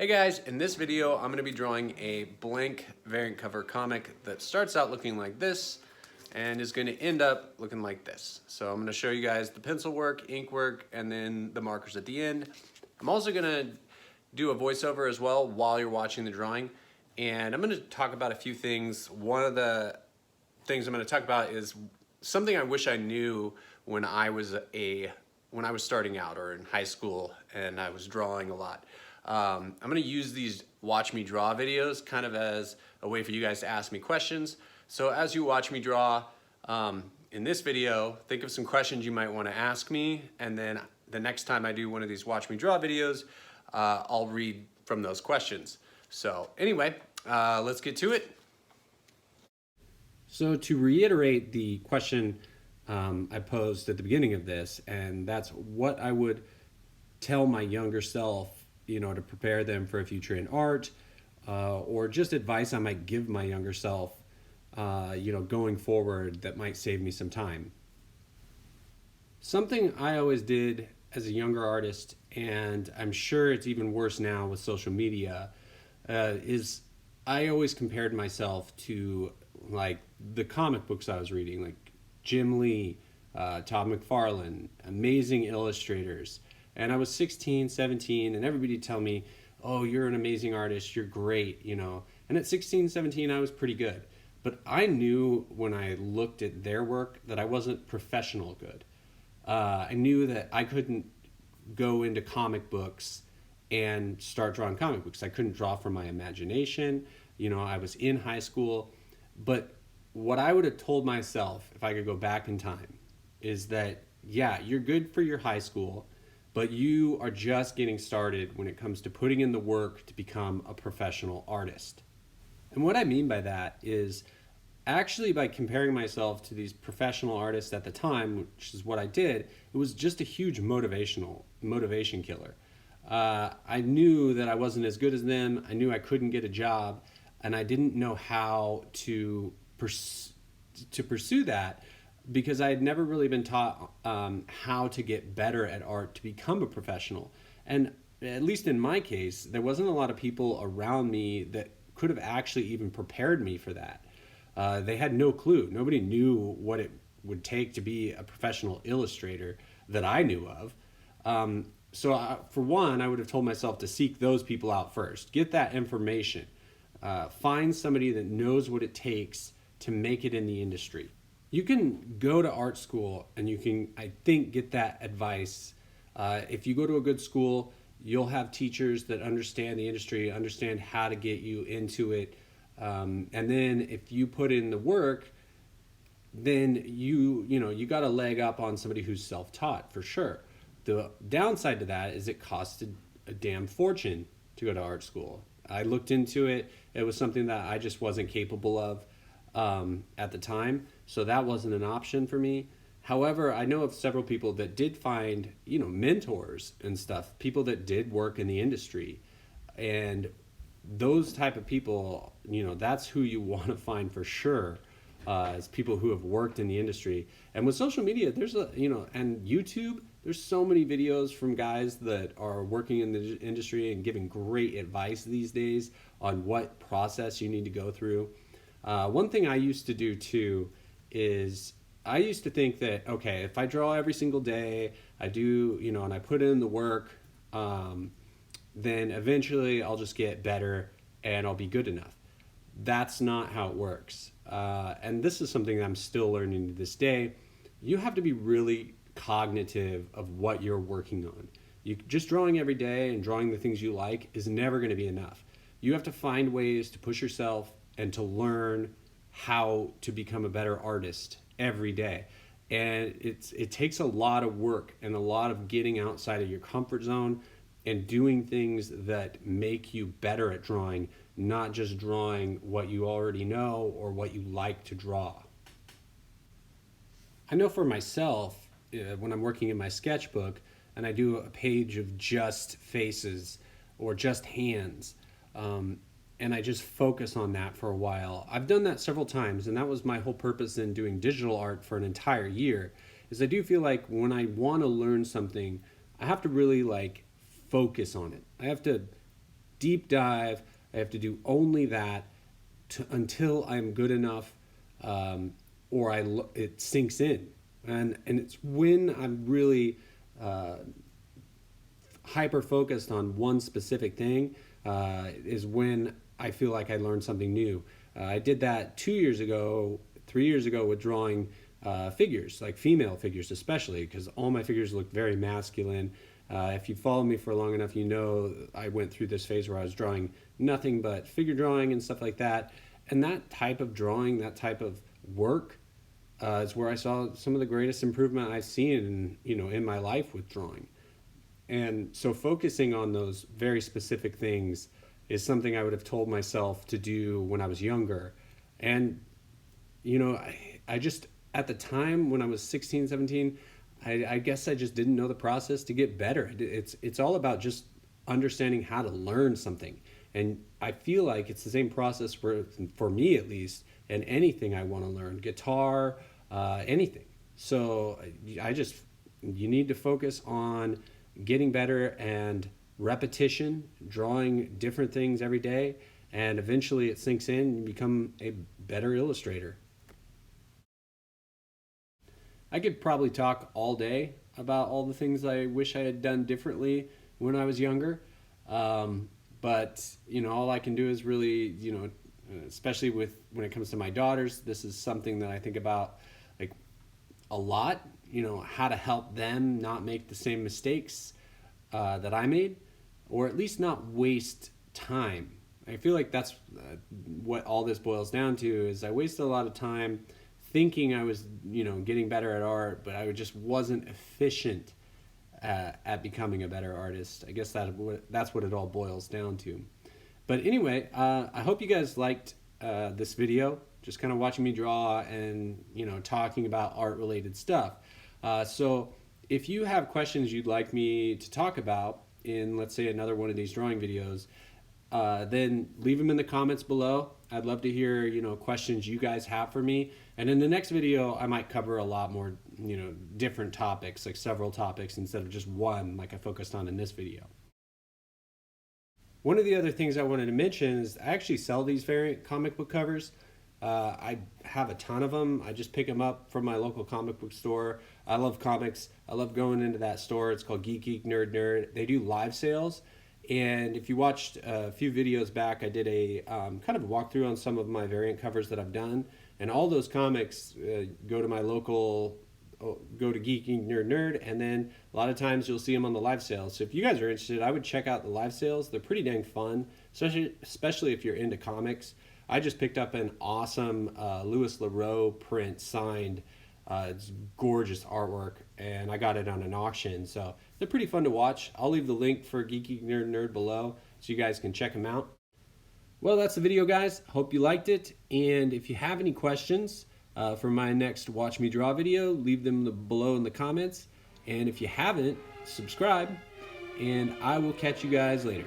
Hey guys, in this video I'm going to be drawing a blank variant cover comic that starts out looking like this and is going to end up looking like this. So I'm going to show you guys the pencil work, ink work, and then the markers at the end. I'm also going to do a voiceover as well while you're watching the drawing, and I'm going to talk about a few things. One of the things I'm going to talk about is something I wish I knew when I was starting out or in high school and I was drawing a lot. I'm going to use these watch me draw videos kind of as a way for you guys to ask me questions. So as you watch me draw in this video, think of some questions you might want to ask me, and then the next time I do one of these watch me draw videos, I'll read from those questions. So anyway, let's get to it. So to reiterate the question I posed at the beginning of this, and that's what I would tell my younger self, to prepare them for a future in art, or just advice I might give my younger self, going forward that might save me some time. Something I always did as a younger artist, and I'm sure it's even worse now with social media, is I always compared myself to like the comic books I was reading, like Jim Lee, Todd McFarlane, amazing illustrators. And I was 16, 17, and everybody tell me, oh, you're an amazing artist, you're great, And at 16, 17, I was pretty good. But I knew when I looked at their work that I wasn't professional good. I knew that I couldn't go into comic books and start drawing comic books. I couldn't draw from my imagination. I was in high school. But what I would have told myself if I could go back in time is that, yeah, you're good for your high school, but you are just getting started when it comes to putting in the work to become a professional artist. And what I mean by that is actually by comparing myself to these professional artists at the time, which is what I did, it was just a huge motivation killer. I knew that I wasn't as good as them. I knew I couldn't get a job, and I didn't know how to pursue that, because I had never really been taught how to get better at art to become a professional. And at least in my case, there wasn't a lot of people around me that could have actually even prepared me for that. They had no clue. Nobody knew what it would take to be a professional illustrator that I knew of. For one, I would have told myself to seek those people out first. Get that information. Find somebody that knows what it takes to make it in the industry. You can go to art school and you can, I think, get that advice. If you go to a good school, you'll have teachers that understand the industry, understand how to get you into it. And then if you put in the work, then you got a leg up on somebody who's self-taught for sure. The downside to that is it costed a damn fortune to go to art school. I looked into it. It was something that I just wasn't capable of at the time, so that wasn't an option for me. However, I know of several people that did find, mentors and stuff, people that did work in the industry, and those type of people, that's who you want to find for sure, as people who have worked in the industry. And with social media, there's and YouTube, there's so many videos from guys that are working in the industry and giving great advice these days on what process you need to go through. One thing I used to do too is I used to think that, okay, if I draw every single day, I do, and I put in the work, then eventually I'll just get better and I'll be good enough. That's not how it works. And this is something that I'm still learning to this day. You have to be really cognitive of what you're working on. Just drawing every day and drawing the things you like is never going to be enough. You have to find ways to push yourself and to learn how to become a better artist every day. And it takes a lot of work and a lot of getting outside of your comfort zone and doing things that make you better at drawing, not just drawing what you already know or what you like to draw. I know for myself, when I'm working in my sketchbook and I do a page of just faces or just hands, and I just focus on that for a while. I've done that several times, and that was my whole purpose in doing digital art for an entire year, is I do feel like when I want to learn something, I have to really focus on it. I have to deep dive. I have to do only that until I'm good enough, or it sinks in. And it's when I'm really hyper focused on one specific thing, is when I feel like I learned something new. I did that 2 years ago, 3 years ago with drawing figures, like female figures especially, because all my figures look very masculine. If you follow me for long enough, you know I went through this phase where I was drawing nothing but figure drawing and stuff like that. And that type of drawing, that type of work, is where I saw some of the greatest improvement I've seen in my life with drawing. And so focusing on those very specific things is something I would have told myself to do when I was younger. And, I just, at the time when I was 16, 17, I guess I just didn't know the process to get better. It's all about just understanding how to learn something. And I feel like it's the same process for me, at least, and anything I want to learn, guitar, anything. So you need to focus on getting better and repetition, drawing different things every day, and eventually it sinks in and you become a better illustrator. I could probably talk all day about all the things I wish I had done differently when I was younger. But all I can do is really, especially when it comes to my daughters, this is something that I think about like a lot, how to help them not make the same mistakes that I made, or at least not waste time. I feel like that's what all this boils down to, is I wasted a lot of time thinking I was, getting better at art, but I just wasn't efficient at becoming a better artist. I guess that's what it all boils down to. But anyway, I hope you guys liked this video, just kind of watching me draw and, talking about art-related stuff. So if you have questions you'd like me to talk about in, let's say, another one of these drawing videos, then leave them in the comments below. I'd love to hear, questions you guys have for me. And in the next video, I might cover a lot more, different topics, like several topics instead of just one like I focused on in this video. One of the other things I wanted to mention is I actually sell these variant comic book covers. I have a ton of them. I just pick them up from my local comic book store. I love comics. I love going into that store. It's called Geek Geek Nerd Nerd. They do live sales. And if you watched a few videos back, I did a kind of a walkthrough on some of my variant covers that I've done. And all those comics go to my local, go to Geek Geek Nerd Nerd, and then a lot of times you'll see them on the live sales. So if you guys are interested, I would check out the live sales. They're pretty dang fun, especially if you're into comics. I just picked up an awesome Louis Leroux print signed. It's gorgeous artwork, and I got it on an auction, so they're pretty fun to watch. I'll leave the link for Geeky Nerd Nerd below so you guys can check them out. Well, that's the video, guys. Hope you liked it, and if you have any questions for my next Watch Me Draw video, leave them below in the comments, and if you haven't, subscribe, and I will catch you guys later.